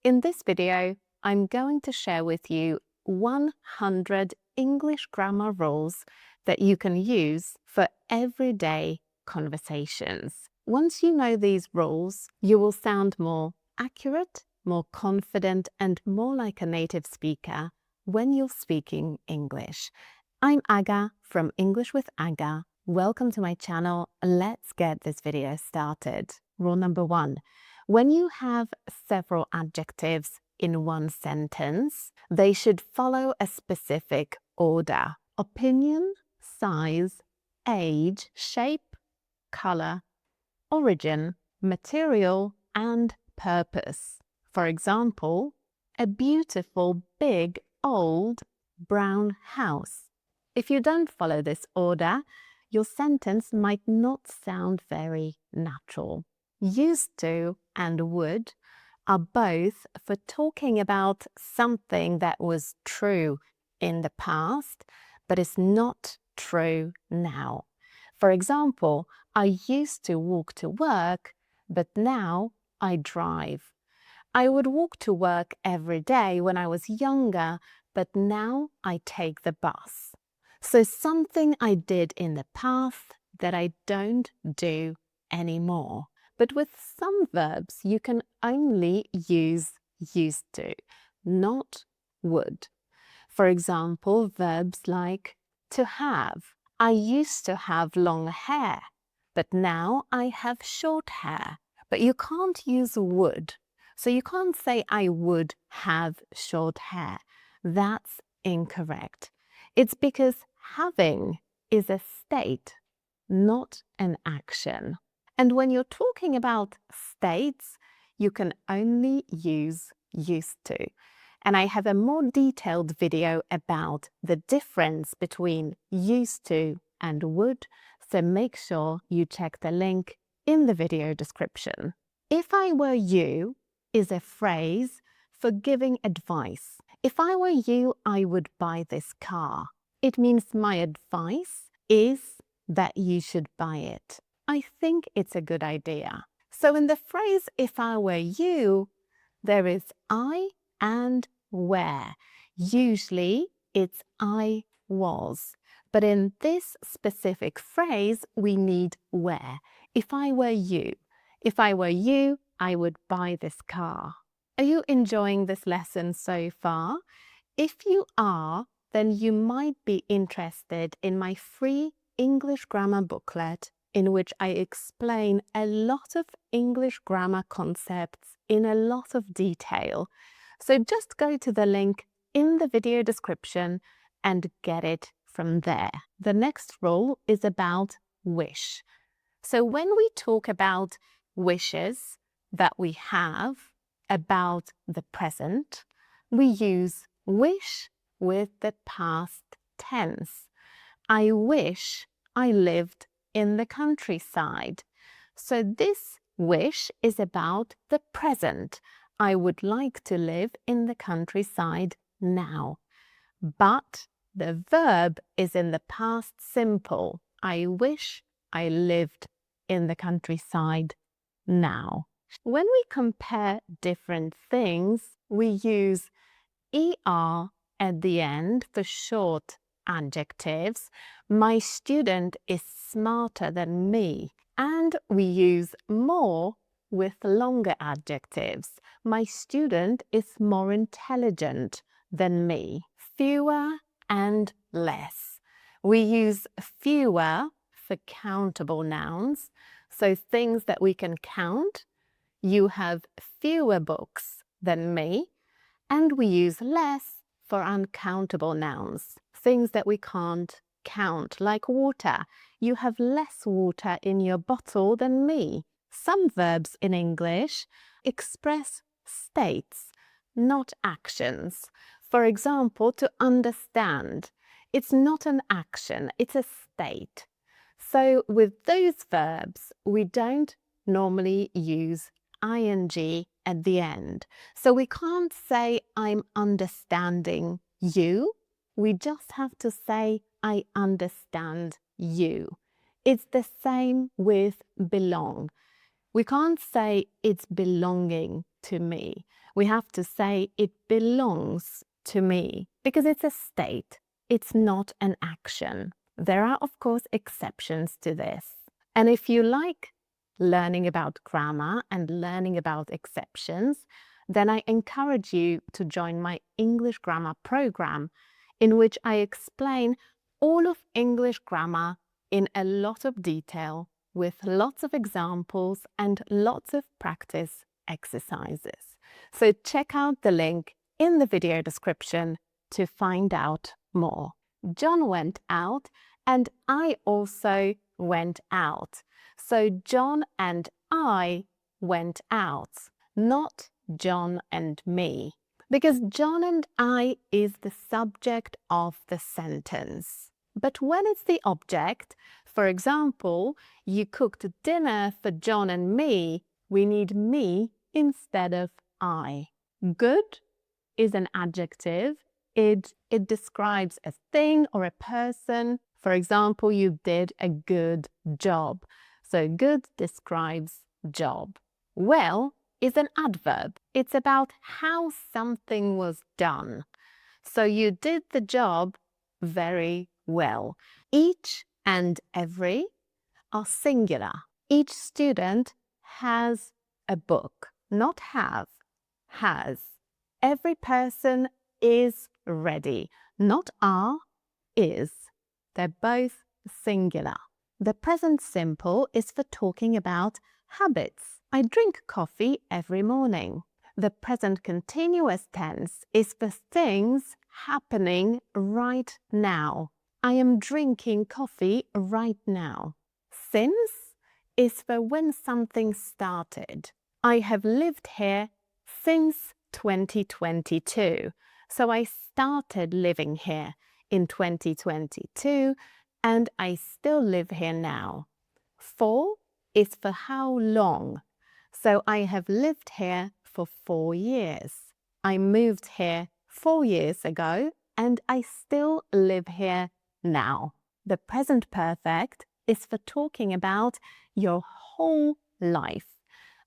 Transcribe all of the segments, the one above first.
In this video, I'm going to share with you 100 English grammar rules that you can use for everyday conversations. Once you know these rules, you will sound more accurate, more confident, and more like a native speaker when you're speaking English. I'm Aga from English with Aga. Welcome to my channel. Let's get this video started. Rule number 1. When you have several adjectives in one sentence, they should follow a specific order: opinion, size, age, shape, color, origin, material, and purpose. For example, a beautiful, big, old, brown house. If you don't follow this order, your sentence might not sound very natural. Used to and would are both for talking about something that was true in the past, but is not true now. For example, I used to walk to work, but now I drive. I would walk to work every day when I was younger, but now I take the bus. So something I did in the past that I don't do anymore. But with some verbs, you can only use used to, not would. For example, verbs like to have. I used to have long hair, but now I have short hair. But you can't use would. So you can't say I would have short hair. That's incorrect. It's because having is a state, not an action. And when you're talking about states, you can only use used to. And I have a more detailed video about the difference between used to and would, so make sure you check the link in the video description. If I were you is a phrase for giving advice. If I were you, I would buy this car. It means my advice is that you should buy it. I think it's a good idea. So in the phrase, if I were you, there is I and were. Usually it's I was. But in this specific phrase, we need were. If I were you. If I were you, I would buy this car. Are you enjoying this lesson so far? If you are, then you might be interested in my free English grammar booklet, in which I explain a lot of English grammar concepts in a lot of detail. So just go to the link in the video description and get it from there. The next rule is about wish. So when we talk about wishes that we have about the present, we use wish with the past tense. I wish I lived in the countryside. So this wish is about the present. I would like to live in the countryside now. But the verb is in the past simple. I wish I lived in the countryside now. When we compare different things, we use ER at the end for short adjectives. My student is smarter than me. And we use more with longer adjectives. My student is more intelligent than me. Fewer and less. We use fewer for countable nouns, so things that we can count. You have fewer books than me. And we use less for uncountable nouns, things that we can't count, like water. You have less water in your bottle than me. Some verbs in English express states, not actions. For example, to understand. It's not an action, it's a state. So with those verbs, we don't normally use ing at the end. So we can't say I'm understanding you. We just have to say I understand you. It's the same with belong. We can't say it's belonging to me. We have to say it belongs to me because it's a state. It's not an action. There are, of course, exceptions to this. And if you like learning about grammar and learning about exceptions, then I encourage you to join my English grammar program, in which I explain all of English grammar in a lot of detail with lots of examples and lots of practice exercises. So check out the link in the video description to find out more. John went out and I also went out. So John and I went out, not John and me, because John and I is the subject of the sentence. But when it's the object, for example, you cooked dinner for John and me, we need me instead of I. Good is an adjective. It describes a thing or a person. For example, you did a good job. So good describes job. Well is an adverb. It's about how something was done. So you did the job very well. Each and every are singular. Each student has a book, not have, has. Every person is ready, not are, is. They're both singular. The present simple is for talking about habits. I drink coffee every morning. The present continuous tense is for things happening right now. I am drinking coffee right now. Since is for when something started. I have lived here since 2022. So I started living here in 2022 and I still live here now. For is for how long. So I have lived here for 4 years. I moved here 4 years ago and I still live here now. The present perfect is for talking about your whole life.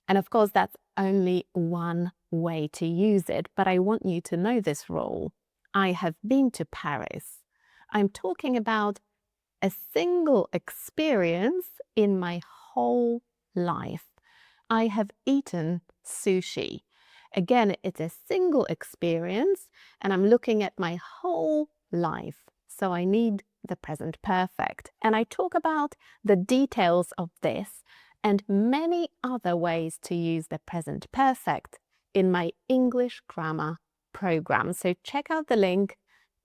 And of course, that's only one way to use it, but I want you to know this rule. I have been to Paris. I'm talking about a single experience in my whole life. I have eaten sushi. Again, it's a single experience and I'm looking at my whole life. So I need the present perfect. And I talk about the details of this and many other ways to use the present perfect in my English grammar program. So check out the link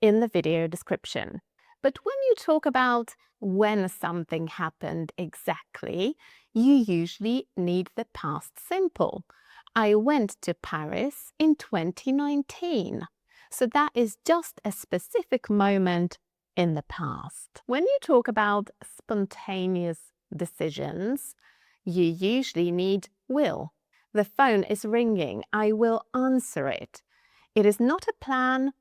in the video description. But when you talk about when something happened exactly, you usually need the past simple. I went to Paris in 2019. So that is just a specific moment in the past. When you talk about spontaneous decisions, you usually need will. The phone is ringing. I will answer it. It is not a plan.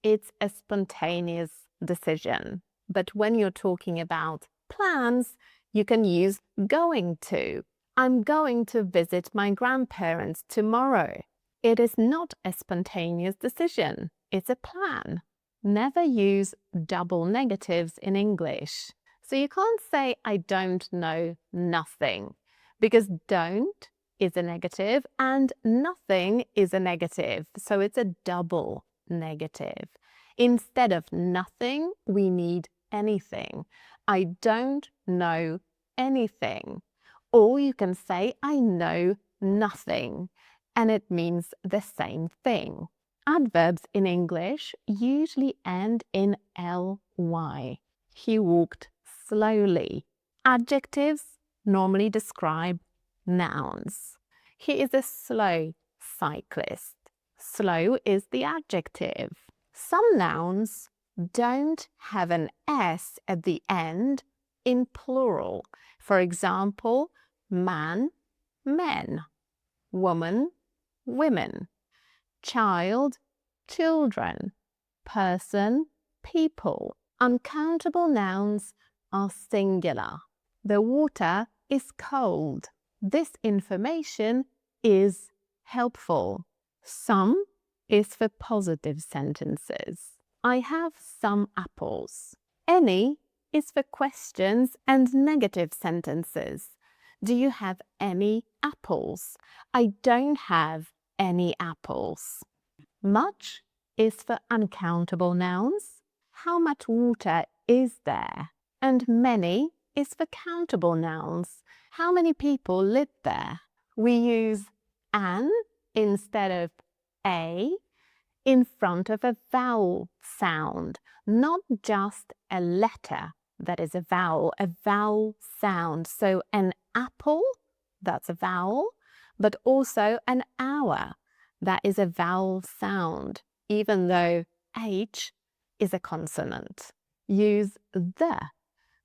It's a spontaneous decision. But when you're talking about plans, you can use going to. I'm going to visit my grandparents tomorrow. It is not a spontaneous decision. It's a plan. Never use double negatives in English. So you can't say I don't know nothing, because don't is a negative and nothing is a negative. So it's a double negative. Instead of nothing, we need anything. I don't know anything. Or you can say I know nothing, and it means the same thing. Adverbs in English usually end in ly. He walked slowly. Adjectives normally describe nouns. He is a slow cyclist. Slow is the adjective. Some nouns don't have an S at the end in plural. For example, man, men, woman, women, child, children, person, people. Uncountable nouns are singular. The water is cold. This information is helpful. Some is for positive sentences. I have some apples. Any is for questions and negative sentences. Do you have any apples? I don't have any apples. Much is for uncountable nouns. How much water is there? And many is for countable nouns. How many people live there? We use an instead of a in front of a vowel sound, not just a letter that is a vowel sound. So an apple, that's a vowel, but also an hour, that is a vowel sound, even though H is a consonant. Use the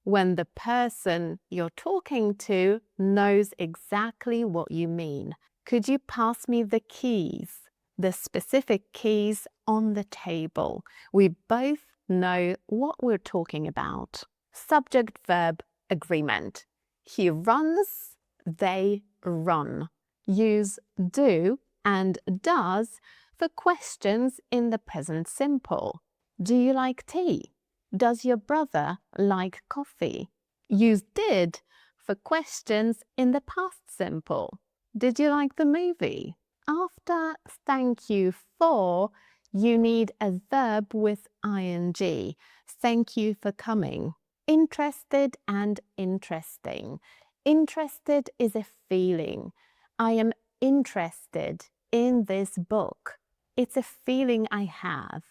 when the person you're talking to knows exactly what you mean. Could you pass me the keys? The specific keys on the table. We both know what we're talking about. Subject-verb agreement. He runs, they run. Use do and does for questions in the present simple. Do you like tea? Does your brother like coffee? Use did for questions in the past simple. Did you like the movie? After thank you for, you need a verb with ing. Thank you for coming. Interested and interesting. Interested is a feeling. I am interested in this book. It's a feeling I have.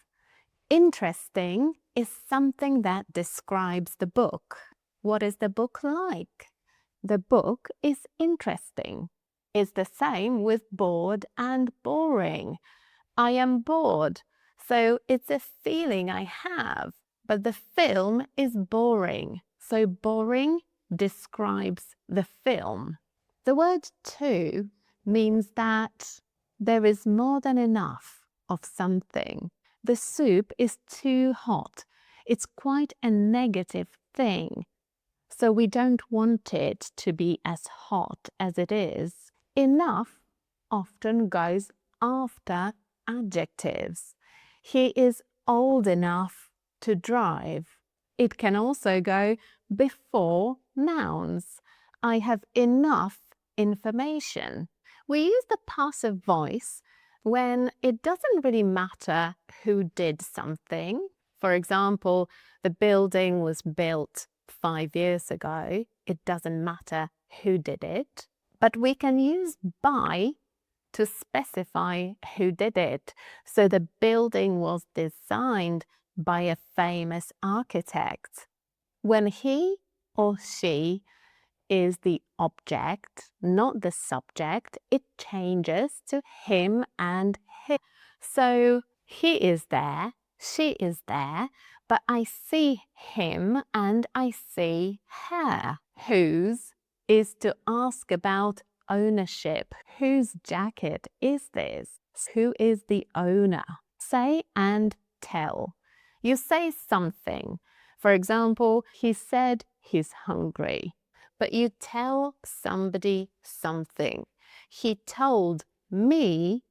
Interesting is something that describes the book. What is the book like? The book is interesting. It's the same with bored and boring. I am bored, so it's a feeling I have, but the film is boring. So boring describes the film. The word too means that there is more than enough of something. The soup is too hot. It's quite a negative thing. So we don't want it to be as hot as it is. Enough often goes after adjectives. He is old enough to drive. It can also go before nouns. I have enough information. We use the passive voice when it doesn't really matter who did something. For example, the building was built 5 years ago. It doesn't matter who did it. But we can use by to specify who did it. So the building was designed by a famous architect. When he or she is the object, not the subject, it changes to him and his. So he is there, she is there, but I see him and I see her. Whose is to ask about ownership. Whose jacket is this? Who is the owner? Say and tell. You say something. For example, he said he's hungry. But you tell somebody something. He told me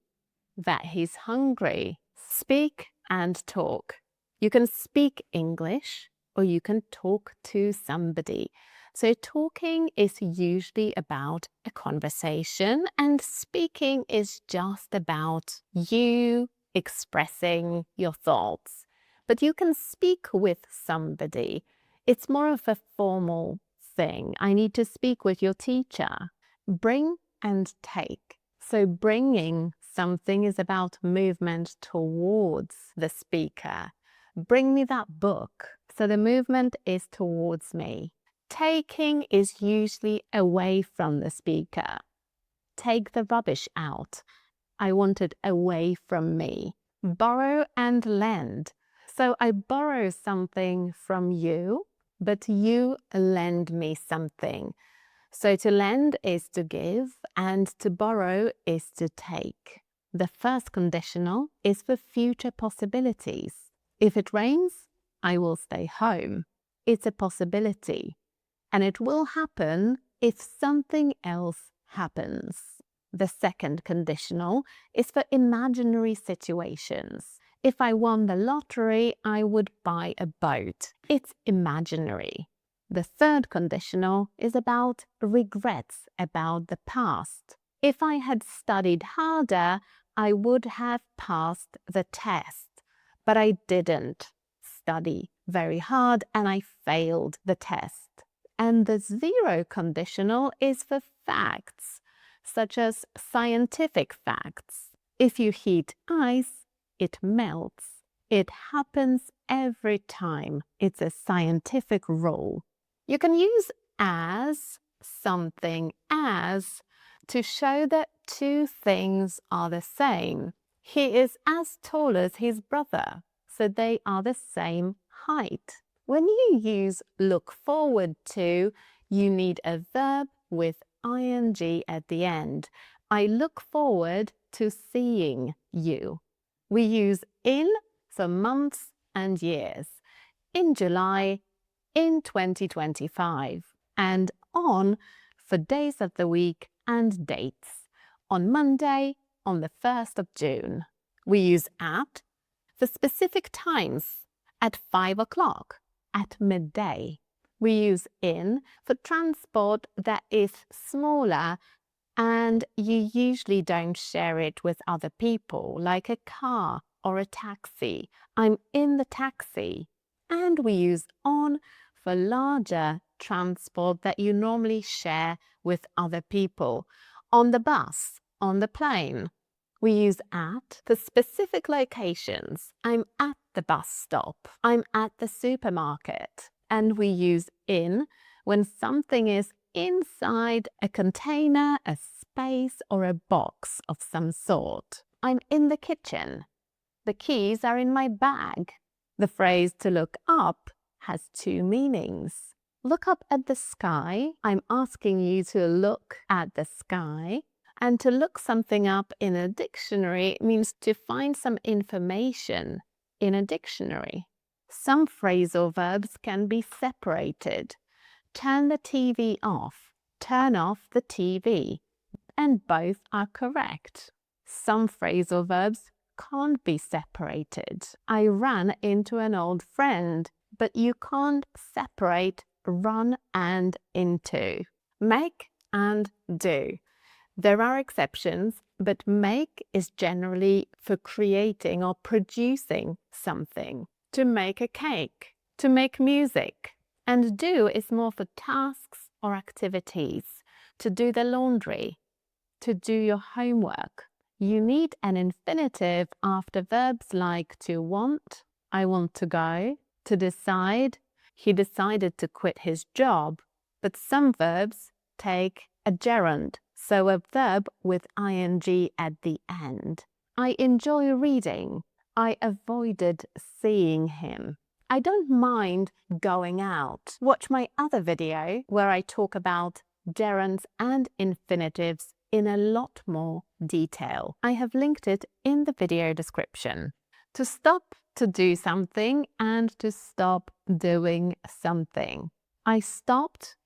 that he's hungry. Speak and talk. You can speak English or you can talk to somebody. So talking is usually about a conversation and speaking is just about you expressing your thoughts. But you can speak with somebody. It's more of a formal thing. I need to speak with your teacher. Bring and take. So bringing something is about movement towards the speaker. Bring me that book. So the movement is towards me. Taking is usually away from the speaker. Take the rubbish out. I want it away from me. Borrow and lend. So I borrow something from you, but you lend me something. So to lend is to give and to borrow is to take. The first conditional is for future possibilities. If it rains, I will stay home. It's a possibility. And it will happen if something else happens. The second conditional is for imaginary situations. If I won the lottery, I would buy a boat. It's imaginary. The third conditional is about regrets about the past. If I had studied harder, I would have passed the test, but I didn't study very hard and I failed the test. And the zero conditional is for facts, such as scientific facts. If you heat ice, it melts. It happens every time. It's a scientific rule. You can use as, something as, to show that two things are the same. He is as tall as his brother, so they are the same height. When you use look forward to, you need a verb with ing at the end. I look forward to seeing you. We use in for months and years. In July, in 2025, and on for days of the week and dates. On Monday, on the 1st of June. We use at for specific times, at 5 o'clock, at midday. We use in for transport that is smaller and you usually don't share it with other people, like a car or a taxi. I'm in the taxi. And we use on for larger transport that you normally share with other people. On the bus, on the plane. We use at for specific locations. I'm at the bus stop. I'm at the supermarket. And we use in when something is inside a container, a space, or a box of some sort. I'm in the kitchen. The keys are in my bag. The phrase to look up has two meanings. Look up at the sky. I'm asking you to look at the sky. And to look something up in a dictionary means to find some information in a dictionary. Some phrasal verbs can be separated. Turn the TV off. Turn off the TV. And both are correct. Some phrasal verbs can't be separated. I ran into an old friend, but you can't separate run and into. Make and do. There are exceptions, but make is generally for creating or producing something. To make a cake, to make music. And do is more for tasks or activities. To do the laundry, to do your homework. You need an infinitive after verbs like to want, I want to go, to decide, he decided to quit his job. But some verbs take a gerund, so a verb with ing at the end. I enjoy reading. I avoided seeing him. I don't mind going out. Watch my other video where I talk about gerunds and infinitives in a lot more detail. I have linked it in the video description. To stop to do something and to stop doing something. I stopped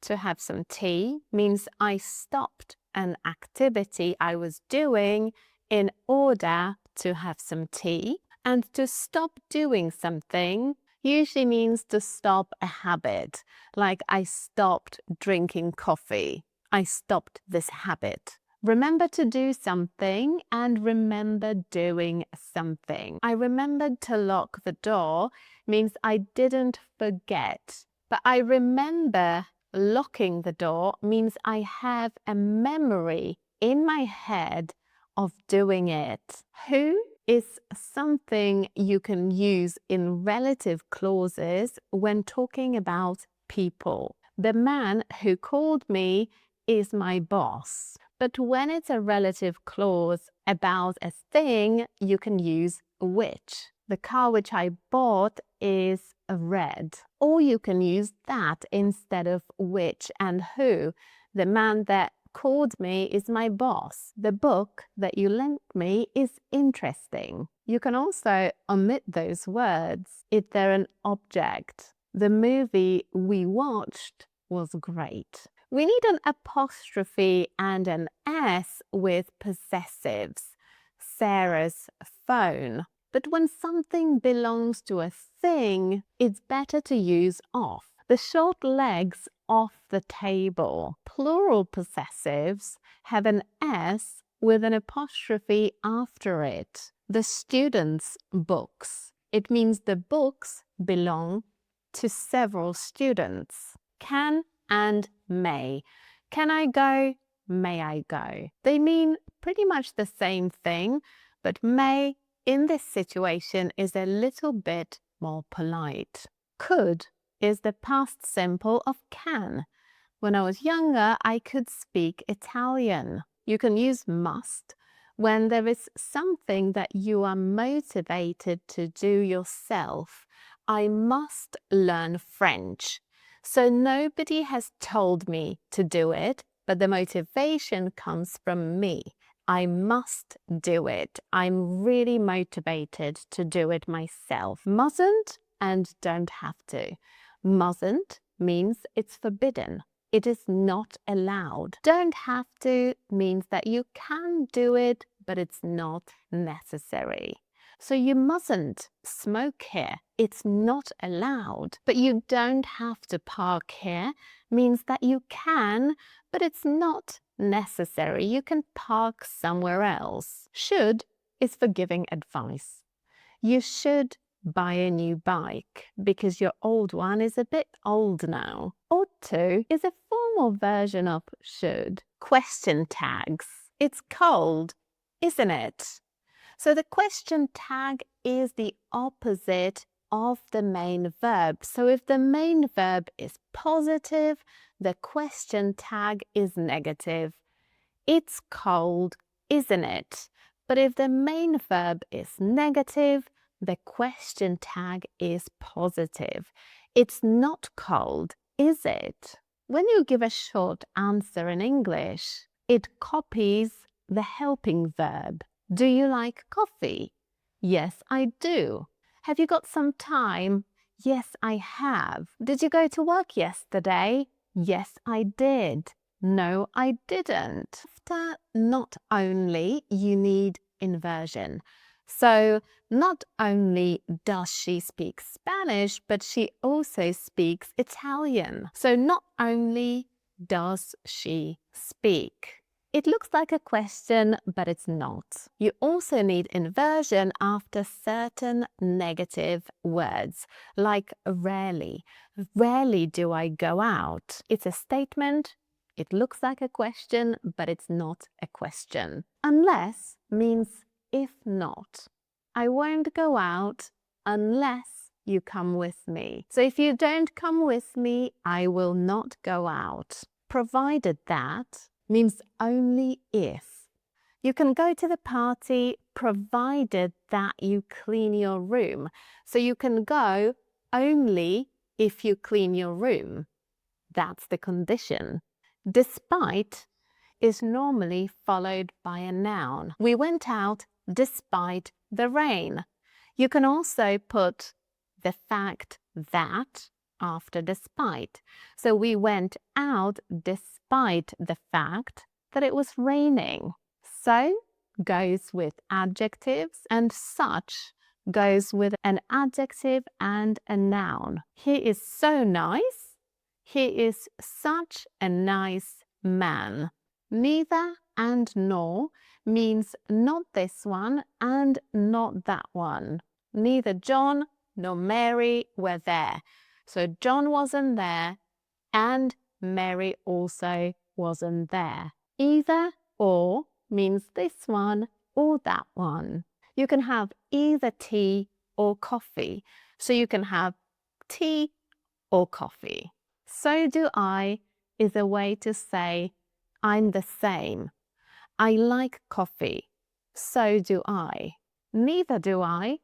to have some tea means I stopped an activity I was doing in order to have some tea. And to stop doing something usually means to stop a habit, like I stopped drinking coffee. I stopped this habit. Remember to do something and remember doing something. I remembered to lock the door means I didn't forget. But I remember locking the door means I have a memory in my head of doing it. Who is something you can use in relative clauses when talking about people. The man who called me is my boss. But when it's a relative clause about a thing, you can use which. The car which I bought is red. Or you can use that instead of which and who. The man that called me is my boss. The book that you lent me is interesting. You can also omit those words if they're an object. The movie we watched was great. We need an apostrophe and an S with possessives. Sarah's phone. But when something belongs to a thing, it's better to use of. The short legs off the table. Plural possessives have an S with an apostrophe after it. The students' books. It means the books belong to several students. Can and may. Can I go? May I go? They mean pretty much the same thing, but may in this situation is a little bit more polite. Could is the past simple of can. When I was younger, I could speak Italian. You can use must when there is something that you are motivated to do yourself. I must learn French. So nobody has told me to do it, but the motivation comes from me. I must do it. I'm really motivated to do it myself. Mustn't and don't have to. Mustn't means it's forbidden. It is not allowed. Don't have to means that you can do it, but it's not necessary. So you mustn't smoke here. It's not allowed. But you don't have to park here means that you can, but it's not necessary. You can park somewhere else. Should is for giving advice. You should buy a new bike because your old one is a bit old now. Ought to is a formal version of should. Question tags. It's cold, isn't it? So the question tag is the opposite of the main verb. So if the main verb is positive, the question tag is negative. It's cold, isn't it? But if the main verb is negative, the question tag is positive. It's not cold, is it? When you give a short answer in English, it copies the helping verb. Do you like coffee? Yes, I do. Have you got some time? Yes, I have. Did you go to work yesterday? Yes, I did. No, I didn't. After not only, you need inversion. So not only does she speak Spanish, but she also speaks Italian. So not only does she speak. It looks like a question, but it's not. You also need inversion after certain negative words, like rarely. Rarely do I go out. It's a statement. It looks like a question, but it's not a question. Unless means if not. I won't go out unless you come with me. So if you don't come with me, I will not go out. Provided that means only if. You can go to the party provided that you clean your room. So you can go only if you clean your room. That's the condition. Despite is normally followed by a noun. We went out despite the rain. You can also put the fact that after despite. So we went out despite the fact that it was raining. So goes with adjectives, and such goes with an adjective and a noun. He is so nice. He is such a nice man. Neither and nor means not this one and not that one. Neither John nor Mary were there. So John wasn't there and Mary also wasn't there. Either or means this one or that one. You can have either tea or coffee. So you can have tea or coffee. So do I is a way to say I'm the same. I like coffee. So do I. Neither do I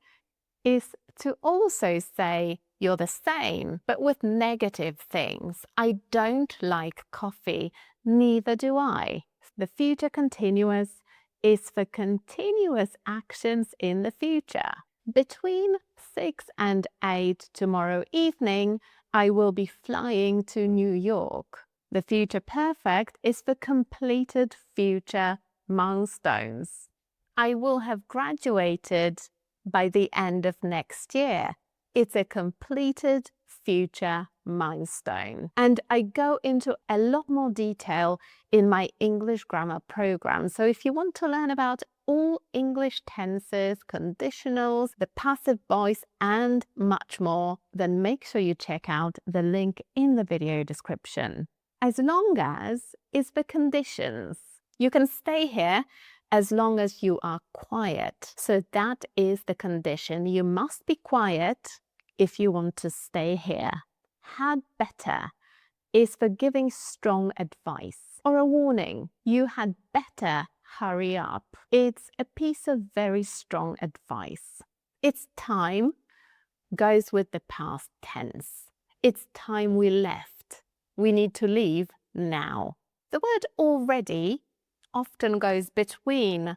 is to also say you're the same, but with negative things. I don't like coffee. Neither do I. The future continuous is for continuous actions in the future. Between 6 and 8 tomorrow evening, I will be flying to New York. The future perfect is for completed future milestones. I will have graduated by the end of next year. It's a completed future milestone. And I go into a lot more detail in my English grammar program. So if you want to learn about all English tenses, conditionals, the passive voice, and much more, then make sure you check out the link in the video description. As long as is for conditions. You can stay here as long as you are quiet. So that is the condition. You must be quiet if you want to stay here. Had better is for giving strong advice or a warning. You had better hurry up. It's a piece of very strong advice. It's time goes with the past tense. It's time we left. We need to leave now. The word already often goes between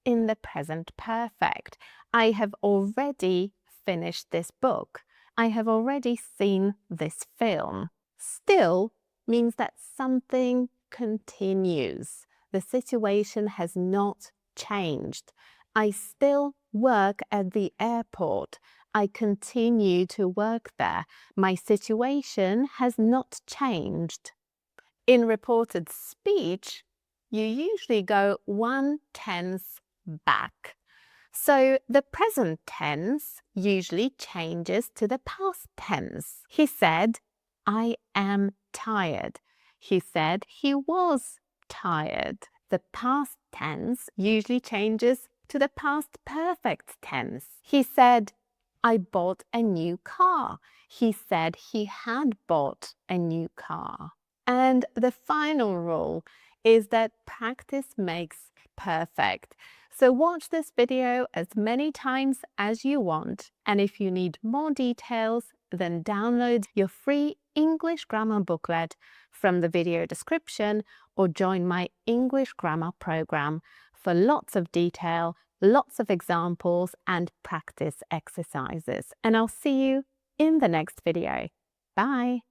in the present perfect. I have already finished this book. I have already seen this film. Still means that something continues. The situation has not changed. I still work at the airport. I continue to work there. My situation has not changed. In reported speech, you usually go one tense back. So the present tense usually changes to the past tense. He said, I am tired. He said he was tired. The past tense usually changes to the past perfect tense. He said, I bought a new car. He said he had bought a new car. And the final rule is that practice makes perfect. So watch this video as many times as you want. And if you need more details, then download your free English grammar booklet from the video description or join my English grammar program for lots of detail, lots of examples and practice exercises. And I'll see you in the next video. Bye.